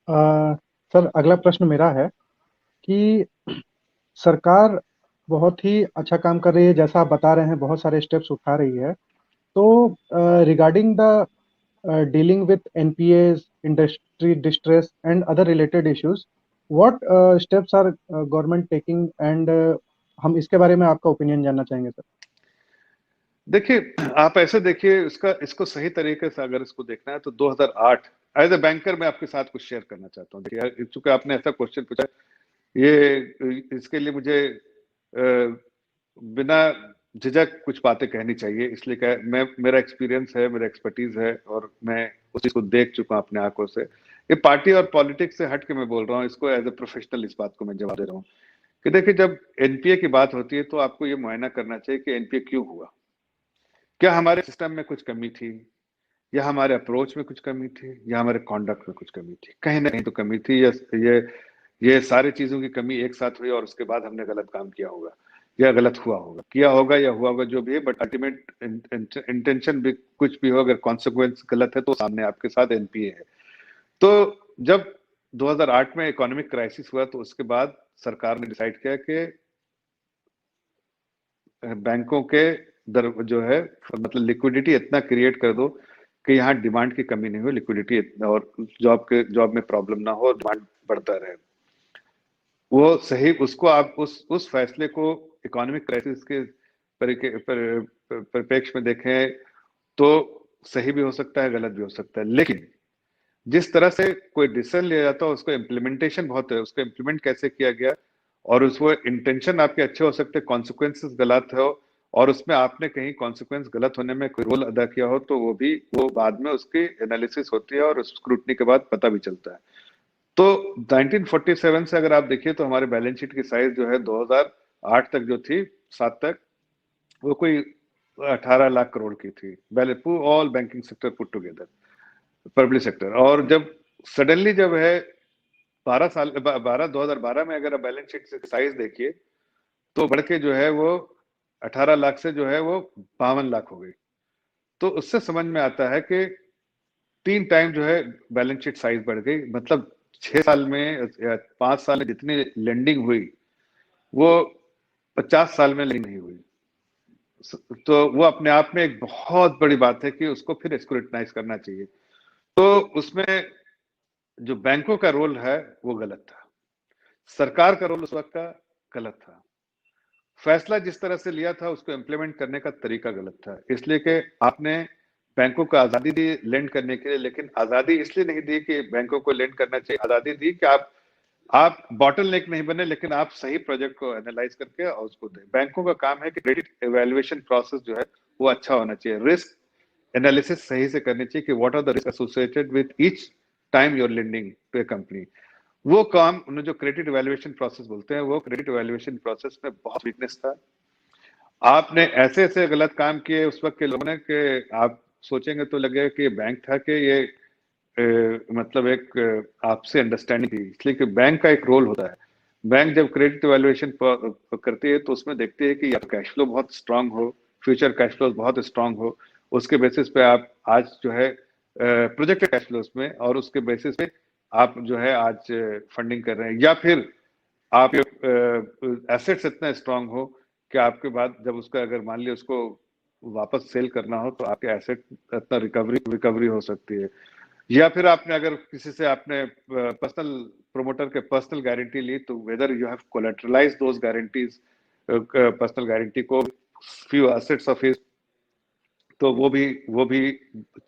अ, sir, अगला प्रश्न मेरा है कि सरकार बहुत ही अच्छा काम कर रही है, जैसा आप बता रहे हैं, बहुत सारे स्टेप्स उठा रही है। तो regarding the dealing with NPS, industry distress and other related issues, what steps are government taking, and हम इसके बारे में आपका ओपिनियन जानना चाहेंगे सर। देखिए, आप ऐसे देखिए, इसको सही तरीके से अगर इसको देखना है तो 2008 एज ए बैंकर मैं आपके साथ कुछ शेयर करना चाहता हूँ। देखिए, चूंकि आपने ऐसा क्वेश्चन पूछा, ये इसके लिए मुझे बिना झिझक कुछ बातें कहनी चाहिए, इसलिए क्या मैं, मेरा एक्सपीरियंस है, मेरा एक्सपर्टीज है और मैं उस चीज को देख चुका हूं अपने आंखों से। ये पार्टी और पॉलिटिक्स से हट के मैं बोल रहा हूँ, इसको एज ए प्रोफेशनल इस बात को मैं जवाब दे रहा हूँ कि देखिए, जब एनपीए की बात होती है तो आपको ये मुआयना करना चाहिए कि एनपीए क्यों हुआ। क्या हमारे सिस्टम में कुछ कमी थी, या हमारे अप्रोच में कुछ कमी थी, या हमारे कॉन्डक्ट में कुछ कमी थी? कहीं ना कहीं तो कमी थी। ये सारी चीजों की कमी एक साथ हुई और उसके बाद हमने गलत काम किया होगा, या गलत हुआ होगा, किया होगा या हुआ होगा, जो भी है, बट अल्टीमेट इंटेंशन भी कुछ भी हो, अगर कॉन्सिक्वेंस गलत है तो सामने आपके साथ एनपीए है। तो जब 2008 में इकोनॉमिक क्राइसिस हुआ तो उसके बाद सरकार ने डिसाइड किया कि बैंकों के दर जो है, मतलब लिक्विडिटी इतना क्रिएट कर दो कि यहाँ डिमांड की कमी नहीं हो, लिक्विडिटी इतना, और जॉब में प्रॉब्लम ना हो और डिमांड बढ़ता रहे। वो सही, उसको आप उस फैसले को इकोनॉमिक क्राइसिस के परिप्रेक्ष्य में देखें तो सही भी हो सकता है, गलत भी हो सकता है। लेकिन जिस तरह से कोई डिसीजन लिया जाता है उसको इम्प्लीमेंटेशन बहुत है, उसको इम्प्लीमेंट कैसे किया गया, और उसको इंटेंशन आपके अच्छे हो सकते हैं, कॉन्सिक्वेंसेस गलत हो, और उसमें आपने कहीं कॉन्सिक्वेंस गलत होने में कोई रोल अदा किया हो तो वो बाद में उसकी एनालिसिस होती है और उस स्क्रूटनी के बाद पता भी चलता है। तो 1947 से अगर आप देखिए तो हमारे बैलेंस शीट की साइज जो है 2008 तक जो थी, 7 तक, वो कोई 18 लाख करोड़ की थी, all banking sector put together, public sector. और जब सडनली जब है 2012 में अगर आप बैलेंस शीट साइज देखिए तो बढ़ के जो है वो 18 लाख से जो है वो 52 लाख हो गई। तो उससे समझ में आता है कि 3 टाइम जो है बैलेंस शीट साइज बढ़ गई। मतलब 6 साल में या 5 साल में जितनी लेंडिंग हुई वो 50 साल में लेंडिंग नहीं हुई। तो वो अपने आप में एक बहुत बड़ी बात है कि उसको फिर स्क्रूटनाइज करना चाहिए। तो उसमें जो बैंकों का रोल है वो गलत था, सरकार का रोल उस वक्त का गलत था, फैसला जिस तरह से लिया था उसको इम्प्लीमेंट करने का तरीका गलत था। इसलिए कि आपने बैंकों को आजादी दी लेंड करने के लिए, लेकिन आजादी इसलिए नहीं दी कि बैंकों को लेंड करना चाहिए, आजादी दी कि आप बॉटल नेक नहीं बने, लेकिन आप सही प्रोजेक्ट को एनालाइज करके और उसको दें। बैंकों का काम है कि क्रेडिट एवेल्युएशन प्रोसेस जो है वो अच्छा होना चाहिए, रिस्क एनालिसिस सही से करनी चाहिए कि what are the risk associated with each time your lending to a company. वो काम उन्हें जो क्रेडिट इवैल्यूएशन प्रोसेस बोलते हैं, वो क्रेडिट इवैल्यूएशन प्रोसेस में बहुत वीकनेस था। आपने ऐसे ऐसे गलत काम किए उस वक्त के लोगों ने कि आप सोचेंगे तो लगेगा कि बैंक था कि ये मतलब एक आपसे अंडरस्टैंडिंग थी। इसलिए कि बैंक का एक रोल होता है, बैंक जब क्रेडिट इवैल्यूएशन करती है तो उसमें देखती है कि कैश फ्लो बहुत स्ट्रांग हो, फ्यूचर कैश फ्लो बहुत स्ट्रांग हो, उसके बेसिस पे आप आज जो है प्रोजेक्टेड कैश फ्लोज में, और उसके बेसिस पे आप जो है आज फंडिंग कर रहे हैं, या फिर आप एसेट्स इतना स्ट्रांग हो कि आपके बाद जब उसका अगर मान लिया उसको वापस सेल करना हो तो आपके एसेट इतना रिकवरी हो सकती है। या फिर आपने अगर किसी से आपने पर्सनल प्रोमोटर के पर्सनल गारंटी ली तो whether you have collateralized those guarantees, personal guarantee को फ्यू एसेट्स ऑफ हिज, तो वो भी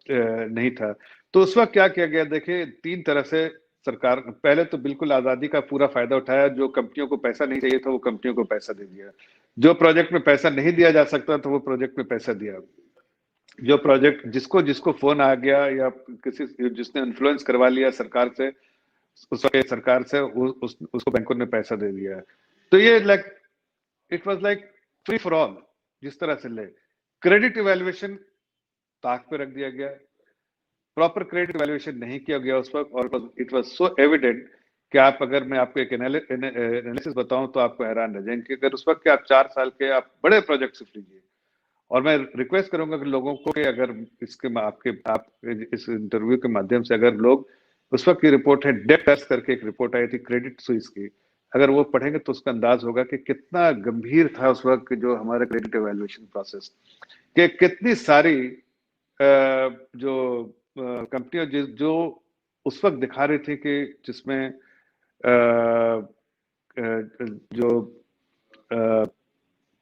नहीं था। तो उस वक्त क्या किया गया, देखिए 3 तरह से सरकार पहले तो बिल्कुल आजादी का पूरा फायदा उठाया, जो कंपनियों को पैसा नहीं चाहिए था वो कंपनियों को पैसा दे दिया, जो प्रोजेक्ट में पैसा नहीं दिया जा सकता तो वो प्रोजेक्ट में पैसा दिया, जो प्रोजेक्ट जिसको जिसको फोन आ गया या किसी जिसने इन्फ्लुएंस करवा लिया सरकार से, उस वक्त सरकार से उसको बैंकों ने पैसा दे दिया। तो ये like it was like free for all. जिस तरह से ले क्रेडिट इवैल्यूएशन ताक पे रख दिया गया, प्रॉपर क्रेडिट वैल्यूएशन नहीं किया गया उस वक्त, और इट वाज सो एविडेंट कि आप, अगर मैं आपको एक एनालिसिस बताऊं तो आपको हैरान रह जाएंगे कि अगर उस वक्त के आप 4 साल के आप बड़े प्रोजेक्ट सिर्फ लीजिए, और मैं रिक्वेस्ट करूंगा कि लोगों को कि अगर इसके आपके आप इस इंटरव्यू के माध्यम से अगर लोग उस वक्त की रिपोर्ट है, डेप्टर्स करके एक रिपोर्ट आई थी क्रेडिट स्विस की, अगर वो पढ़ेंगे तो उसका अंदाज होगा कि कितना गंभीर था उस वक्त जो हमारा क्रेडिट एवेल्युएशन प्रोसेस, कि कितनी सारी जो कंपनियां जो उस वक्त दिखा रही थी कि जिसमें जो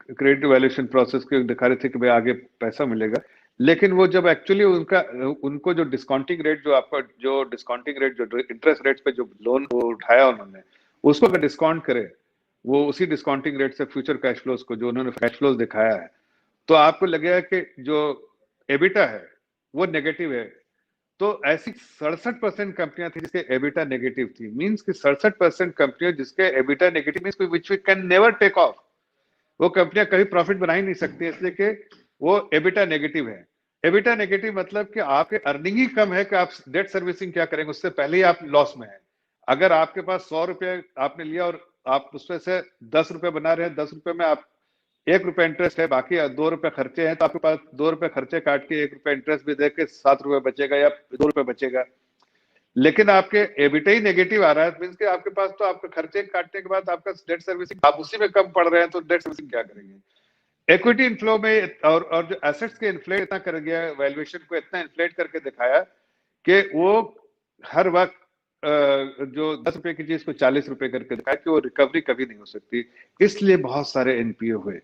क्रेडिट वैल्यूएशन प्रोसेस के दिखा रहे थे कि भाई आगे पैसा मिलेगा, लेकिन वो जब एक्चुअली उनको जो डिस्काउंटिंग रेट, जो आपका जो डिस्काउंटिंग रेट, जो इंटरेस्ट रेट पे जो लोन उठाया उन्होंने, उसको अगर डिस्काउंट करे, वो उसी डिस्काउंटिंग रेट से फ्यूचर कैश फ्लोज को जो उन्होंने कैश फ्लोज दिखाया है, तो आपको लगेगा कि जो एबिटा है वो नेगेटिव है। तो ऐसी 67% कंपनियां थी जिसके एबिटा नेगेटिव थी, मींस कि 67% कंपनियां जिसके EBITDA negative, means which we can never take off, वो कंपनियां कभी प्रॉफिट बना ही नहीं सकती, इसलिए कि वो एबिटा नेगेटिव है। एबिटा नेगेटिव मतलब कि आपके अर्निंग ही कम है कि आप डेट सर्विसिंग क्या करेंगे, उससे पहले ही आप लॉस में है। अगर आपके पास 100 रुपए आपने लिया और आप उसमें से 10 रुपए बना रहे हैं, 10 रुपए में आप 1 रुपए इंटरेस्ट है, बाकी 2 रुपए खर्चे हैं, तो आपके पास 2 रुपए खर्चे काट के 1 रुपए इंटरेस्ट भी दे के 7 रुपए बचेगा या 2 रुपए बचेगा। लेकिन आपके एबिटा ही नेगेटिव आ रहा है, मींस कि आपके पास तो आपके खर्चे काटने के बाद आपका डेट सर्विसिंग आप उसी में कम पड़ रहे हैं, तो डेट सर्विसिंग क्या करेंगे। इक्विटी इनफ्लो में और जो एसेट्स के इन्फ्लेट इतना कर गया, वैल्यूएशन को इतना इन्फ्लेट करके दिखाया कि वो हर वक्त जो 10 रुपए की चीज को 40 रुपए करके दिखाया कि वो रिकवरी कभी नहीं हो सकती, इसलिए बहुत सारे एनपीओ हुए।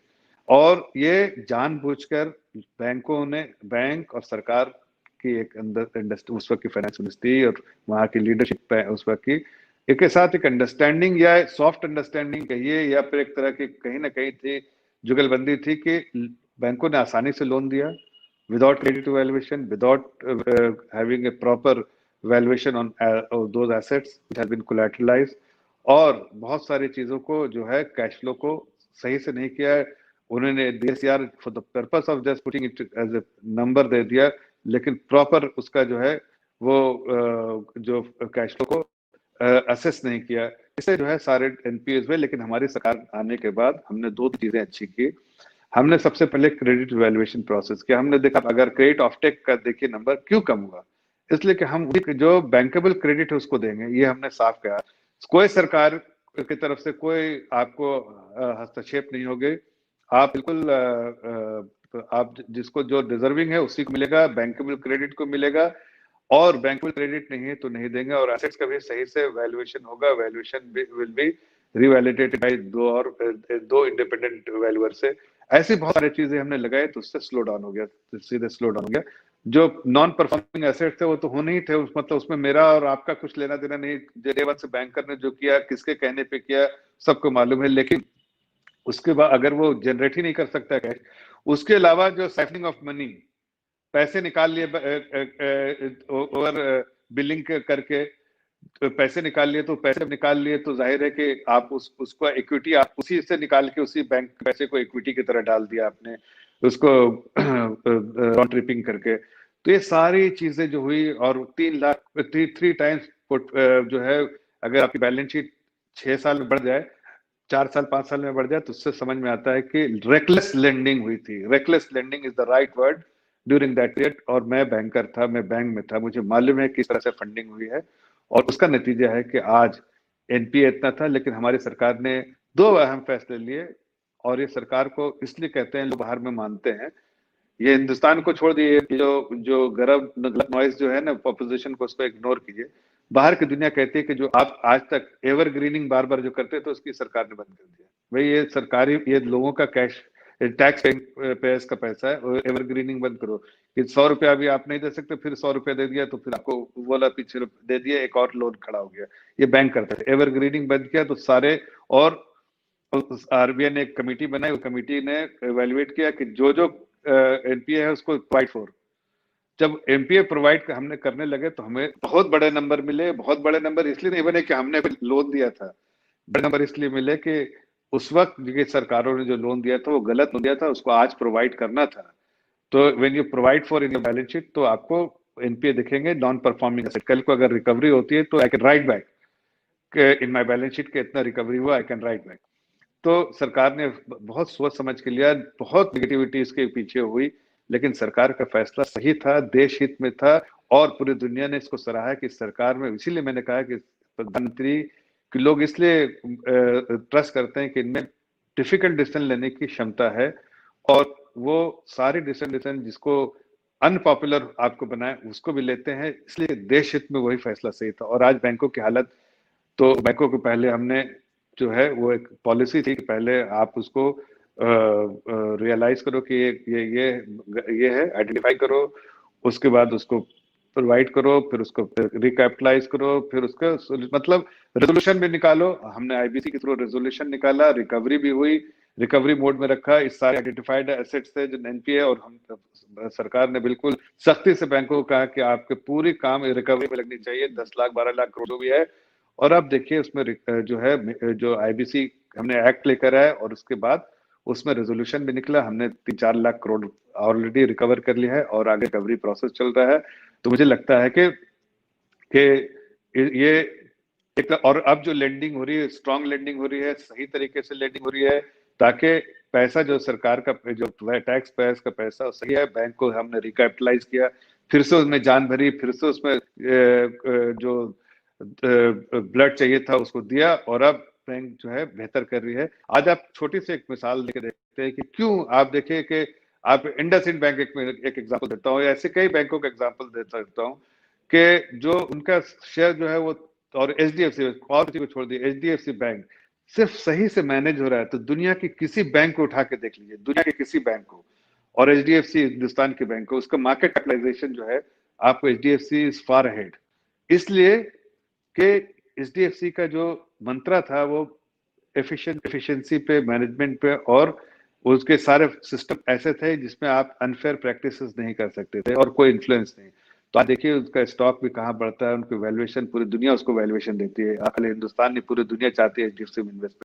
और ये जानबूझकर बैंकों ने, बैंक और सरकार की एक अंदर उस वक्त की फाइनेंस मिनिस्ट्री और वहां की लीडरशिप उस वक्त की एक साथ एक अंडरस्टैंडिंग या सॉफ्ट अंडरस्टैंडिंग कहिए, या फिर एक तरह की कहीं ना कहीं थी जुगलबंदी थी कि बैंकों ने आसानी से लोन दिया without credit valuation, without having a proper valuation on those assets which has been collateralized, और बहुत सारी चीजों को जो है कैश फ्लो को सही से नहीं किया। उन्होंने DSCR for the purpose of just putting it as a number दे दिया, लेकिन प्रॉपर उसका जो है वो जो कैश फ्लो को असेस नहीं किया। इससे जो है सारे एनपीएस हुए। लेकिन हमारी सरकार आने के बाद हमने दो चीजें अच्छी की। हमने सबसे पहले क्रेडिट वैल्यूएशन प्रोसेस किया। हमने देखा अगर क्रेडिट ऑफटेक का देखिए नंबर क्यों कम हुआ, इसलिए कि हम जो बैंकेबल क्रेडिट है उसको देंगे, ये हमने साफ कहा। कोई सरकार की तरफ से कोई आपको हस्तक्षेप नहीं होगी, आप बिल्कुल आप जिसको जो डिजर्विंग है उसी को मिलेगा, बैंकेबल क्रेडिट को मिलेगा, और बैंकेबल क्रेडिट नहीं है तो नहीं देंगे, और एसेट्स का भी सही से वैल्यूएशन होगा। वैल्यूएशन विल बी रिवैलिडेटेड बाय दो इंडिपेंडेंट वैल्यूअर से। ऐसी बहुत सारी चीजें हमने लगाए तो उससे स्लो डाउन हो गया, सीधे स्लो डाउन हो गया। जो नॉन परफॉर्मिंग एसेट थे वो तो होने ही थे, मतलब उसमें मेरा और आपका कुछ लेना देना नहीं। डे वन से बैंकर ने जो किया, किसके कहने पे किया, सबको मालूम है। लेकिन उसके बाद अगर वो जनरेट ही नहीं कर सकता कैश, उसके अलावा जो साइफनिंग ऑफ मनी, पैसे निकाल लिए ओवर बिलिंग करके, तो पैसे निकाल लिए, तो पैसे निकाल लिए तो जाहिर है कि आप उसको इक्विटी आप उसी से निकाल के उसी बैंक पैसे को इक्विटी की तरह डाल दिया आपने, उसको राउंड ट्रिपिंग करके। तो ये सारी चीजें जो हुई, और 3 लाख 3 टाइम्स जो है, अगर आपकी बैलेंस शीट 6 साल में बढ़ जाए, 4 साल 5 साल में बढ़ जाए, तो उससे समझ में आता है कि रेकलेस लेंडिंग हुई थी। Reckless lending is the right word during that period. और मैं बैंकर था, मैं बैंक में था, मुझे मालूम है किस तरह से फंडिंग हुई है, और उसका नतीजा है कि आज एनपीए इतना था। लेकिन हमारी सरकार ने 2 अहम फैसले लिए, और ये सरकार को इसलिए कहते हैं, लोग बाहर में मानते हैं, ये हिंदुस्तान को छोड़ दिए, जो गलत नॉइज जो है ना अपोजिशन को, उसको इग्नोर कीजिए। बाहर की दुनिया कहती है कि जो आप आज तक एवरग्रीनिंग बार बार जो करते थे, उसकी सरकार ने बंद कर दिया। भाई ये सरकारी, ये लोगों का कैश, टैक्स पेयर्स का पैसा है, एवरग्रीनिंग बंद करो। कि 100 रुपया अभी आप नहीं दे सकते, फिर 100 रुपया दे दिया तो फिर आपको वाला पीछे दे दिया, एक और लोन खड़ा हो गया। ये बैंक करते थे। एवरग्रीनिंग बंद किया तो सारे, और आरबीआई ने एक कमेटी बनाई, उस कमेटी ने एवेल्युएट किया कि जो एनपीए है उसको प्रोवाइड फॉर। जब एमपीए प्रोवाइड हमने करने लगे तो हमें बहुत बड़े नंबर मिले। बहुत बड़े नंबर इसलिए नहीं बने कि हमने लोन दिया था, बड़े नंबर इसलिए मिले कि उस वक्त की सरकारों ने जो लोन दिया था वो गलत लोन दिया था, उसको आज प्रोवाइड करना था। तो when you provide for in your balance sheet, तो आपको एनपीए दिखेंगे नॉन परफॉर्मिंग एसेट। कल को अगर रिकवरी होती है तो I can write back in my balance sheet के इतना रिकवरी हुआ, आई कैन राइट बैक। तो सरकार ने बहुत सोच समझ के लिया। बहुत नेगेटिविटी इसके पीछे हुई, लेकिन सरकार का फैसला सही था, देश हित में था, और पूरी दुनिया ने इसको सराहा कि सरकार में, इसीलिए मैंने कहा कि प्रधानमंत्री कि लोग इसलिए ट्रस्ट करते हैं कि इनमें डिफिकल्ट डिसीजन लेने की क्षमता है, और वो सारे डिसीजन जिसको अनपॉपुलर आपको बनाए उसको भी लेते हैं, इसलिए देश हित में वही फैसला सही था। और आज बैंकों की हालत, तो बैंकों को पहले हमने जो है वो एक पॉलिसी थी कि पहले आप उसको रियलाइज करो कि ये है, आइडेंटिफाई करो, उसके बाद उसको प्रोवाइड करो, फिर उसको रिकैपिटलाइज करो, फिर उसका मतलब रेजोल्यूशन भी निकालो। हमने आईबीसी के थ्रू रेजोल्यूशन निकाला, रिकवरी भी हुई, रिकवरी मोड में रखा इस सारे आइडेंटिफाइड एसेट्स थे जो एनपीए, और हम सरकार ने बिल्कुल सख्ती से बैंकों को कहा कि आपके पूरी काम रिकवरी में लगनी चाहिए, 10 लाख 12 लाख करोड़ जो भी है। और अब देखिए उसमें जो है जो आईबीसी हमने एक्ट लेकर आए, और उसके बाद उसमें रेजोल्यूशन भी निकला, हमने 3-4 लाख करोड़ ऑलरेडी रिकवर कर लिया है, और आगे रिकवरी प्रोसेस चल रहा है। तो मुझे लगता है कि ये एक, और अब जो लेंडिंग हो रही है, स्ट्रांग लेंडिंग हो रही है, सही तरीके से लेंडिंग हो रही है, ताकि पैसा जो सरकार का, जो टैक्स पेयर्स का पैसा सही है, बैंक को हमने रिकैपिटलाइज किया, फिर से उसमें जान भरी, फिर से उसमें जो ब्लड चाहिए था उसको दिया, और अब बैंक जो है बेहतर कर रही है। आज आप छोटी सी एक मिसाल लेके देखते हैं कि क्यों, आप देखिए कि आप इंडसइंड बैंक एक एग्जांपल देता हूँ, या ऐसे कई बैंकों का एग्जांपल दे सकता हूँ कि जो उनका शेयर जो है वो, और एचडीएफसी, और किसी को छोड़ दिए, एचडीएफसी बैंक सिर्फ सही से मैनेज हो रहा है तो दुनिया की किसी बैंक को उठा के देख लीजिए, दुनिया के किसी बैंक को, और एचडीएफसी हिंदुस्तान के बैंक को, उसका मार्केट कैपिटलाइजेशन जो है, आपको एचडीएफसी इज फार अहेड, इसलिए कि एचडीएफसी का जो मंत्रा था वो एफिशिएंसी पे, मैनेजमेंट पे, और उसके सारे सिस्टम ऐसे थे जिसमें आप अनफेयर प्रैक्टिसेस नहीं कर सकते थे, और कोई इन्फ्लुएंस नहीं। तो आप देखिए उसका स्टॉक भी कहाँ बढ़ता है, उनकी वैल्यूएशन, पूरी दुनिया उसको वैल्यूएशन देती है, अकेले हिंदुस्तान नहीं, पूरी दुनिया चाहती है एचडीएफसी में इन्वेस्ट